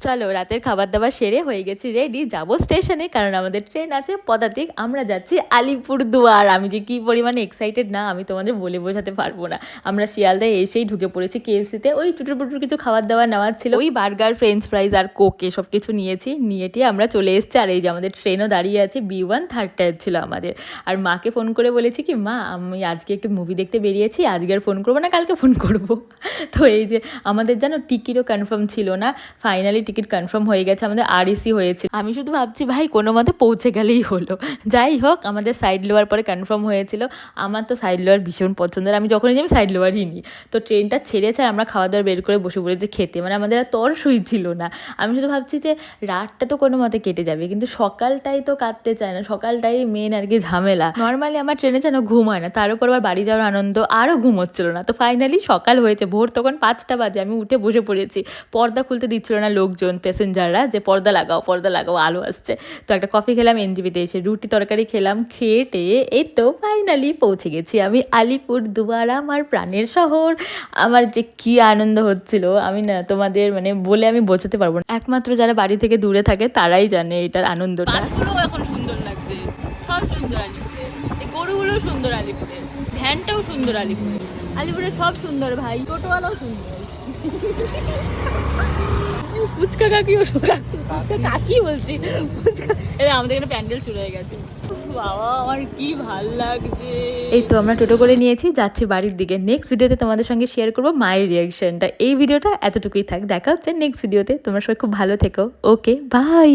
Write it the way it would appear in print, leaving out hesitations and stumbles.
চলো রাতের খাবার দাবার সেরে হয়ে গেছি রেডি, যাবো স্টেশনে, কারণ আমাদের ট্রেন আছে পদাতিক। আমরা যাচ্ছি আলিপুরদুয়ার। আমি যে কি পরিমাণে এক্সাইটেড না, আমি তোমাদের বলে বোঝাতে পারবো না। আমরা শিয়ালদায় এসেই ঢুকে পড়েছি কেএফসিতে। ওই টুটুর পুটুর কিছু খাবার দাবার নেওয়ার ছিল, ওই বার্গার, ফ্রেঞ্চ ফ্রাইজ আর কোক এসব কিছু নিয়েছি। নিয়েটি আমরা চলে এসেছি। আর এই যে আমাদের ট্রেনও দাঁড়িয়ে আছে, B1 থার্ড টায়ার ছিল আমাদের। আর মাকে ফোন করে বলেছি কি, মা আমি আজকে একটু মুভি দেখতে বেরিয়েছি, আজকে আর ফোন করবো না, কালকে ফোন করবো। তো এই যে আমাদের যেন টিকিটও কনফার্ম ছিল না, ফাইনালি টিকিট কনফার্ম হয়ে গেছে, আমাদের REC হয়েছে। আমি শুধু ভাবছি ভাই কোনো মতে পৌঁছে গেলেই হলো। যাই হোক, আমাদের সাইড লোয়ার পরে কনফার্ম হয়েছিল। আমার তো সাইড লোয়ার ভীষণ পছন্দের, আমি যখনই যাই সাইড লোয়ারই নিই। তো ট্রেনটা ছেড়েছে আর আমরা খাওয়া দাওয়া বের করে বসে পড়েছি খেতে, মানে আমাদের আর তরসই ছিল না। আমি শুধু ভাবছি যে রাতটা তো কোনো মতে কেটে যাবে, কিন্তু সকালটাই তো কাটতে চায় না, সকালটাই মেন আর কি ঝামেলা। নর্মালি আমার ট্রেনে যেন ঘুম হয় না, তার উপর আবার বাড়ি যাওয়ার আনন্দ, আরও ঘুম হচ্ছিল না। তো ফাইনালি সকাল হয়েছে, ভোর তখন 5টা বাজে, আমি উঠে বসে পড়েছি। পর্দা খুলতে দিচ্ছিল না লোকজন, প্যাসেঞ্জাররা, যে পর্দা লাগাও আলো আসছে। তো একটা কফি খেলাম NJP-তে এসে, রুটি তরকারি খেলাম, খেয়ে টেয়ে এই তো ফাইনালি পৌঁছে গেছি আমি আলিপুরদুয়ার, আমার প্রাণের শহর। আমার যে কি আনন্দ হচ্ছিল আমি না তোমাদের মানে বলে আমি বোঝাতে পারবো না। একমাত্র যারা বাড়ি থেকে দূরে থাকে তারাই জানে এটার আনন্দটা। এখন সুন্দর লাগছে, সব সুন্দর আলিপুরে, এই গরুগুলো সুন্দর আলিপুরে, ভ্যানটাও সুন্দর আলিপুরে, আলিপুরে সব সুন্দর ভাই, টোটোওয়ালাও সুন্দর। ফুচকা কাকিও ফুচকা কাকি বলছি, ফুচকা। আমাদের এখানে প্যান্ডেল শুরু হয়ে গেছে, বাবা আমার কি ভাল লাগছে। এই তো আমরা টোটো করে নিয়েছি, যাচ্ছি বাড়ির দিকে। নেক্সট ভিডিওতে তোমাদের সঙ্গে শেয়ার করবো মায়ের রিয়াকশনটা। এই ভিডিওটা এতটুকুই থাক, দেখা হচ্ছে নেক্সট ভিডিওতে। তোমরা সবাই খুব ভালো থেকো, ওকে বাই।